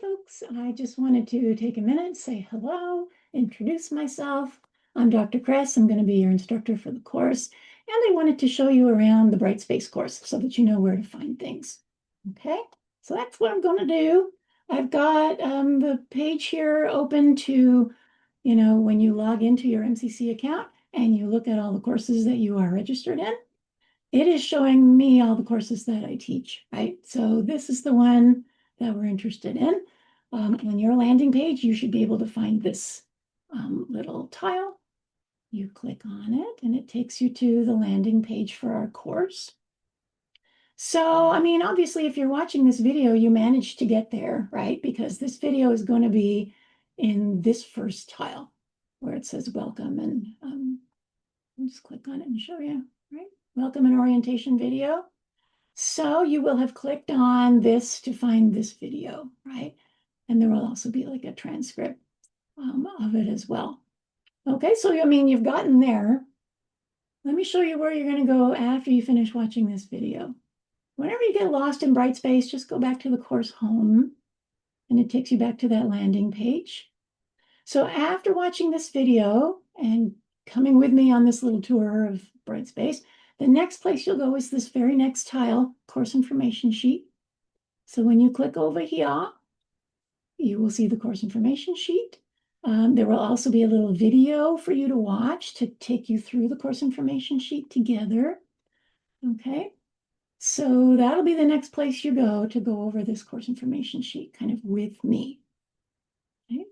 folks. I just wanted to take a minute, say hello, introduce myself. I'm Dr. Kress. I'm going to be your instructor for the course, and I wanted to show you around the Brightspace course so that you know where to find things. Okay, so that's what I'm going to do. I've got the page here open to, when you log into your MCC account and you look at all the courses that you are registered in, it is showing me all the courses that I teach, right? So this is the one that we're interested in. On your landing page, you should be able to find this little tile. You click on it and it takes you to the landing page for our course. So, I mean, obviously, if you're watching this video, you managed to get there, right? Because this video is going to be in this first tile where it says welcome, and I'll just click on it and show you, right? Welcome and orientation video. So you will have clicked on this to find this video, right? And there will also be like a transcript of it as well. Okay, so I mean, you've gotten there. Let me show you where you're going to go after you finish watching this video. Whenever you get lost in Brightspace, just go back to the course home, and it takes you back to that landing page. So after watching this video and coming with me on this little tour of Brightspace, the next place you'll go is this very next tile, course information sheet. So when you click over here, you will see the course information sheet. There will also be a little video for you to watch to take you through the course information sheet together. Okay, so that'll be the next place you go to go over this course information sheet kind of with me. Okay.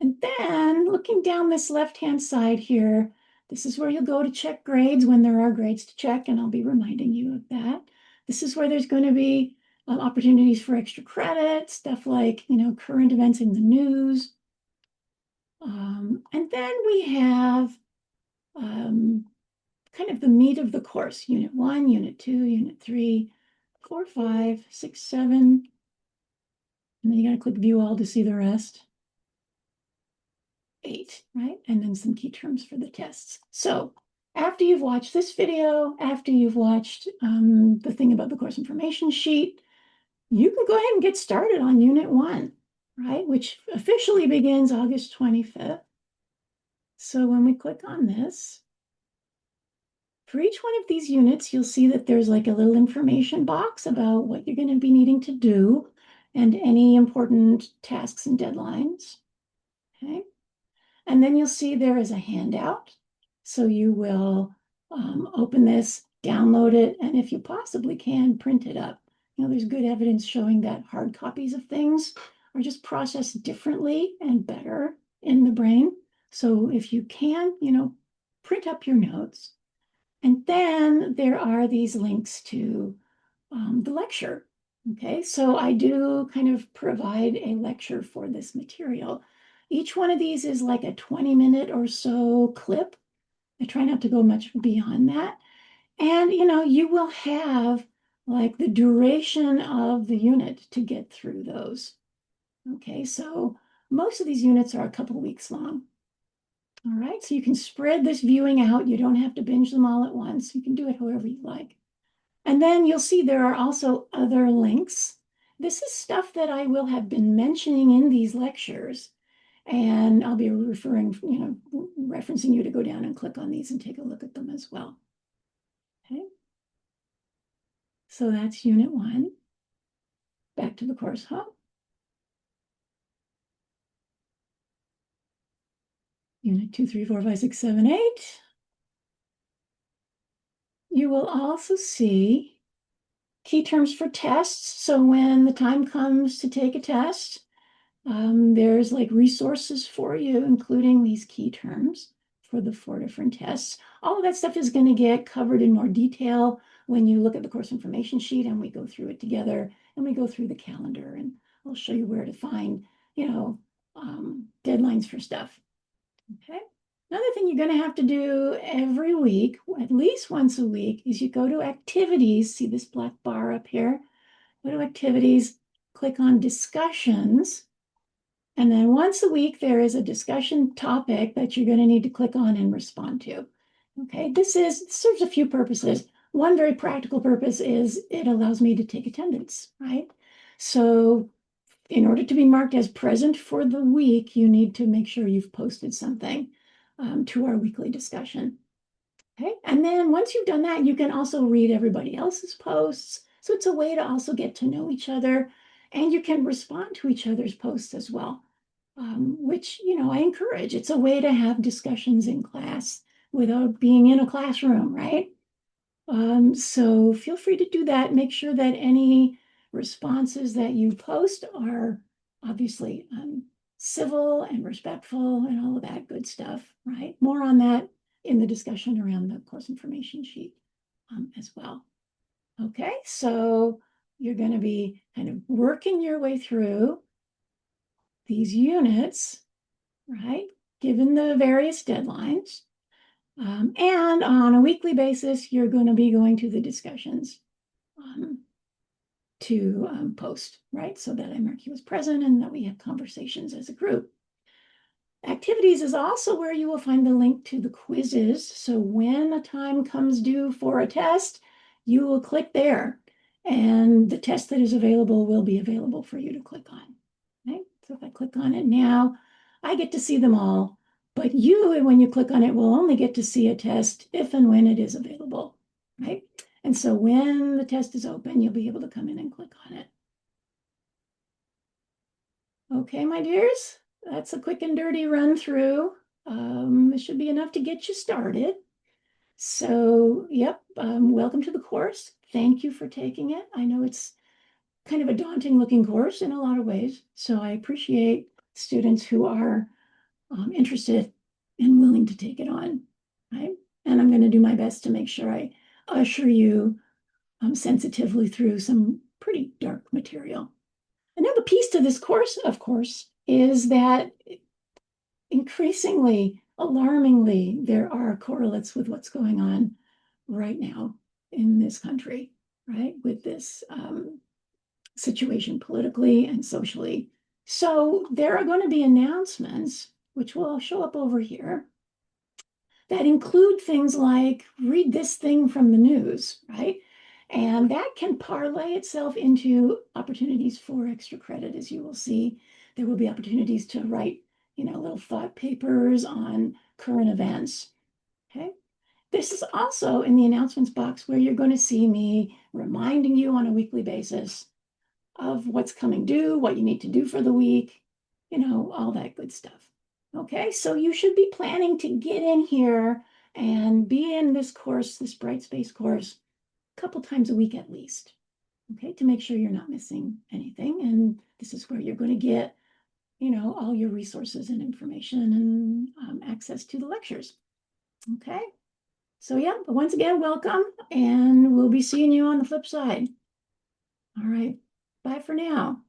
And then looking down this left-hand side here, this is where you'll go to check grades when there are grades to check, and I'll be reminding you of that. This is where there's going to be opportunities for extra credit, stuff like, current events in the news. And then we have kind of the meat of the course, Unit 1, Unit 2, Unit 3, 4, 5, 6, 7. And then you got to click View All to see the rest. 8, right? And then some key terms for the tests. So after you've watched this video, after you've watched the thing about the course information sheet, you can go ahead and get started on Unit 1, right? Which officially begins August 25th. So when we click on this, for each one of these units, you'll see that there's like a little information box about what you're going to be needing to do and any important tasks and deadlines, okay? And then you'll see there is a handout. So you will open this, download it, and if you possibly can, print it up. There's good evidence showing that hard copies of things are just processed differently and better in the brain. So if you can, print up your notes. And then there are these links to the lecture. Okay, so I do kind of provide a lecture for this material. Each one of these is like a 20-minute or so clip. I try not to go much beyond that. And, you will have like the duration of the unit to get through those. Okay, so most of these units are a couple weeks long. All right, so you can spread this viewing out. You don't have to binge them all at once. You can do it however you like. And then you'll see there are also other links. This is stuff that I will have been mentioning in these lectures. And I'll be referencing you to go down and click on these and take a look at them as well. Okay. So that's Unit 1. Back to the course hub. Unit 2, 3, 4, 5, 6, 7, 8. You will also see key terms for tests. So when the time comes to take a test, there's like resources for you, including these key terms for the 4 different tests. All of that stuff is going to get covered in more detail when you look at the course information sheet and we go through it together and we go through the calendar, and I'll show you where to find, deadlines for stuff. Okay. Another thing you're going to have to do every week, at least once a week, is you go to activities. See this black bar up here? Go to activities, click on discussions. And then once a week, there is a discussion topic that you're going to need to click on and respond to. Okay, this serves a few purposes. One very practical purpose is it allows me to take attendance, right? So in order to be marked as present for the week, you need to make sure you've posted something to our weekly discussion. Okay, and then once you've done that, you can also read everybody else's posts. So it's a way to also get to know each other, and you can respond to each other's posts as well, which, I encourage. It's a way to have discussions in class without being in a classroom, right? So feel free to do that. Make sure that any responses that you post are obviously civil and respectful and all of that good stuff, right? More on that in the discussion around the course information sheet as well. Okay, so you're going to be kind of working your way through these units, right? Given the various deadlines. And on a weekly basis, you're going to be going to the discussions to post, right? So that I mark you as present and that we have conversations as a group. Activities is also where you will find the link to the quizzes. So when a time comes due for a test, you will click there and the test that is available will be available for you to click on. Okay? So if I click on it now, I get to see them all, but you, when you click on it, will only get to see a test if and when it is available, right? And so when the test is open, you'll be able to come in and click on it. Okay, my dears, that's a quick and dirty run through. It should be enough to get you started. So, yep, welcome to the course. Thank you for taking it. I know it's kind of a daunting looking course in a lot of ways. So I appreciate students who are interested and willing to take it on, right? And I'm going to do my best to make sure I usher you sensitively through some pretty dark material. Another piece to this course, of course, is that increasingly, alarmingly, there are correlates with what's going on right now in this country, right? With this situation politically and socially. So there are going to be announcements, which will show up over here, that include things like read this thing from the news, right? And that can parlay itself into opportunities for extra credit, as you will see. There will be opportunities to write, little thought papers on current events. Okay. This is also in the announcements box where you're going to see me reminding you on a weekly basis of what's coming due, what you need to do for the week, all that good stuff. Okay, so you should be planning to get in here and be in this course, this Brightspace course, a couple times a week at least. Okay, to make sure you're not missing anything. And this is where you're going to get, all your resources and information and access to the lectures. Okay, so yeah, but once again, welcome, and we'll be seeing you on the flip side. All right, bye for now.